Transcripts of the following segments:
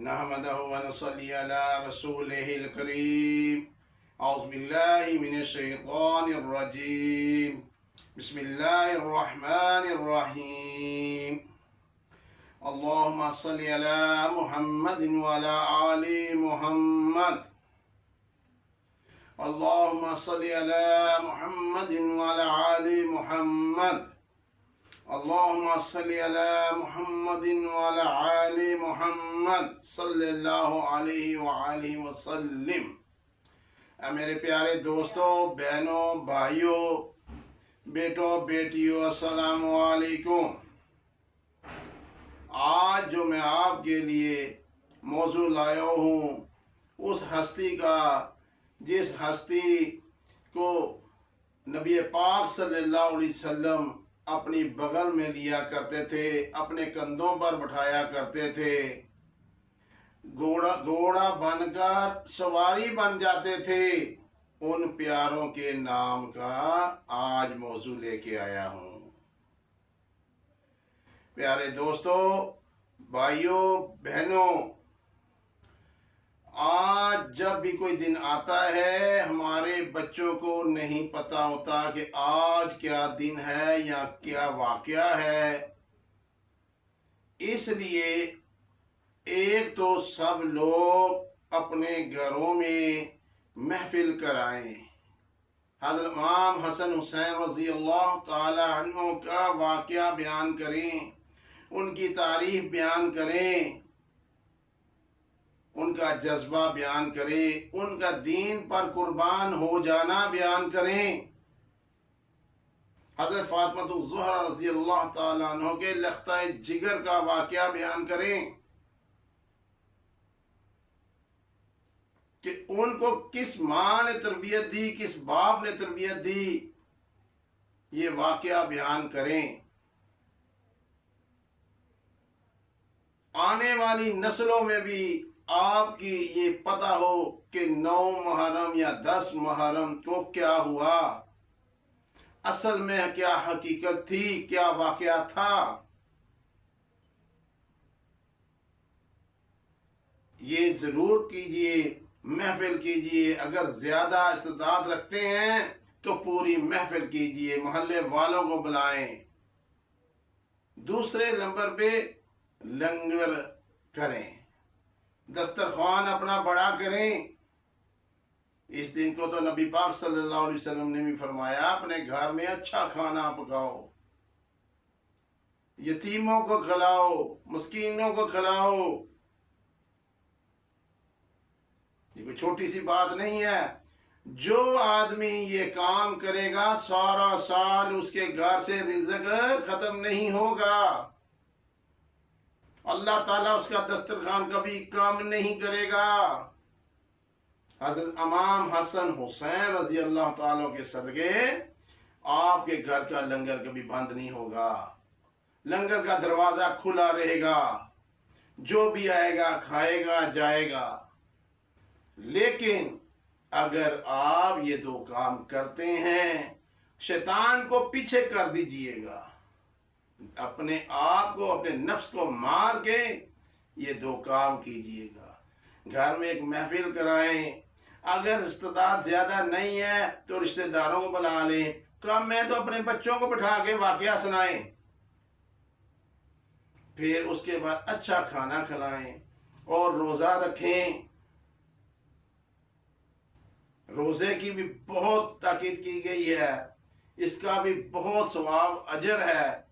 नहमदहु व नसल्ली अला रसूलिहिल करीम। औज़ु बिल्लाहि मिनश शैतानिर रजीम। बिस्मिल्लाहिर रहमानिर रहीम। अल्लाहुम्मा सल्ली अला मुहम्मदिन व अला आलि मुहम्मद। अल्लाहुम्मा सल्ली अला मुहम्मदिन व अला आलि मुहम्मद। अल्लाहुम्मा सल्ली अला मुहम्मदिन व अला आलि मुहम्मद सल्लल्लाहु अलैहि व आलिहि वसल्लम। मेरे प्यारे दोस्तों, बहनों, भाइयों, बेटों, बेटियों, अस्सलाम वालेकुम। आज जो मैं आपके लिए मौजू लाया हूँ उस हस्ती का, जिस हस्ती को नबी पाक सल्लल्लाहु अलैहि वसल्लम अपनी बगल में लिया करते थे, अपने कंधों पर बैठाया करते थे, घोड़ा बनकर सवारी बन जाते थे। उन प्यारों के नाम का आज मौजू लेके आया हूँ। प्यारे दोस्तों, भाइयों, बहनों, आज जब भी कोई दिन आता है हमारे बच्चों को नहीं पता होता कि आज क्या दिन है या क्या वाक़या है। इसलिए एक तो सब लोग अपने घरों में महफिल कराएं, हज़रत इमाम हसन हुसैन रज़ी अल्लाह ताला अन्हु का वाक़या बयान करें, उनकी तारीफ़ बयान करें, उनका जज्बा बयान करें, उनका दीन पर कुर्बान हो जाना बयान करें। हज़रत फातिमा ज़हरा रज़ी अल्लाह ताला अन्हा के लख्ता जिगर का वाक़या बयान करें कि उनको किस माँ ने तरबियत दी, किस बाप ने तरबियत दी, ये वाक़या बयान करें। आने वाली नस्लों में भी आपकी ये पता हो कि 9 मुहर्रम या 10 मुहर्रम को क्या हुआ, असल में क्या हकीकत थी, क्या वाक़या था। ये ज़रूर कीजिए, महफिल कीजिए। अगर ज़्यादा इस्तेदाद रखते हैं तो पूरी महफिल कीजिए, मोहल्ले वालों को बुलाएं। दूसरे नंबर पे लंगर करें, दस्तरखान अपना बड़ा करें। इस दिन को तो नबी पाक सल्लल्लाहु अलैहि वसल्लम ने भी फरमाया, अपने घर में अच्छा खाना पकाओ, यतीमों को खिलाओ, मस्कीनों को खिलाओ। ये कोई छोटी सी बात नहीं है। जो आदमी ये काम करेगा सारा साल उसके घर से रिज़्क खत्म नहीं होगा। अल्लाह ताला उसका दस्तरखान कभी कम नहीं करेगा। हज़रत इमाम हसन हुसैन रज़ी अल्लाह ताला के सदके आपके घर का लंगर कभी बंद नहीं होगा, लंगर का दरवाज़ा खुला रहेगा, जो भी आएगा खाएगा जाएगा। लेकिन अगर आप ये दो काम करते हैं, शैतान को पीछे कर दीजिएगा, अपने आप को, अपने नफ्स को मार के ये दो काम कीजिएगा। घर में एक महफिल कराएं। अगर रिश्तेदार ज़्यादा नहीं है तो रिश्तेदारों को बुला लें। कम है तो अपने बच्चों को बिठा के वाक़या सुनाएं। फिर उसके बाद अच्छा खाना खिलाएं और रोज़ा रखें। रोज़े की भी बहुत ताकीद की गई है, इसका भी बहुत सवाब अजर है,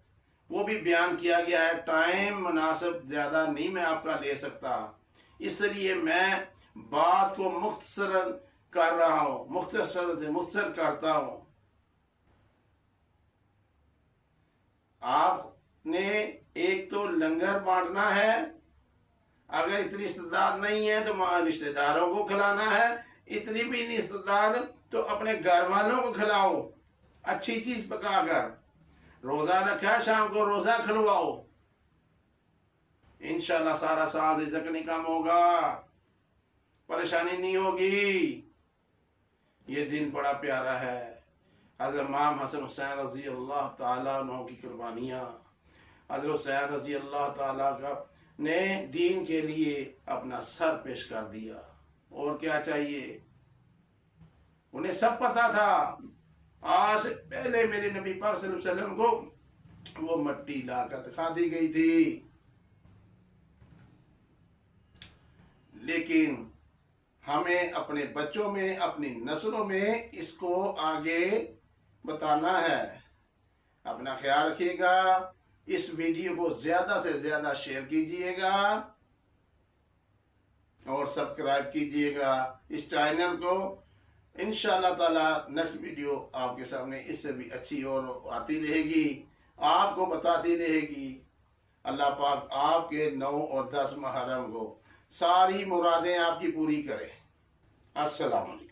वो भी बयान किया गया है। टाइम मुनासिब ज़्यादा नहीं मैं आपका ले सकता, इसलिए मैं बात को मुख्तसर कर रहा हूँ, मुख्तसर से मुख्तसर करता हूँ। आपने एक तो लंगर बांटना है, अगर इतनी इस्तेदाद नहीं है तो रिश्तेदारों को खिलाना है, इतनी भी नहीं इस्तेदाद तो अपने घर वालों को खिलाओ, अच्छी चीज़ पकाकर। रोज़ा रखा है, शाम को रोज़ा खिलवाओ, इंशाल्लाह सारा साल रिज़्क नहीं कम होगा, परेशानी नहीं होगी। ये दिन बड़ा प्यारा है। हज़रत इमाम हसन हुसैन रज़ी अल्लाह ताला अन्हु की कुर्बानियाँ, हज़रत हुसैन रज़ी अल्लाह ताला का نے دین کے لیے اپنا سر پیش کر دیا، اور کیا چاہیے؟ انہیں سب پتا تھا آج سے پہلے میرے نبی پاک صلی اللہ علیہ وسلم کو وہ مٹی لا کر دکھا دی گئی تھی، لیکن ہمیں اپنے بچوں میں، اپنی نسلوں میں اس کو آگے بتانا ہے۔ اپنا خیال رکھیے گا، اس ویڈیو کو زیادہ سے زیادہ شیئر کیجئے گا اور سبسکرائب کیجئے گا اس چینل کو۔ انشاءاللہ تعالی نیکسٹ ویڈیو آپ کے سامنے اس سے بھی اچھی اور آتی رہے گی، آپ کو بتاتی رہے گی۔ اللہ پاک آپ کے 9 اور 10 محرم کو ساری مرادیں آپ کی پوری کرے۔ السلام علیکم۔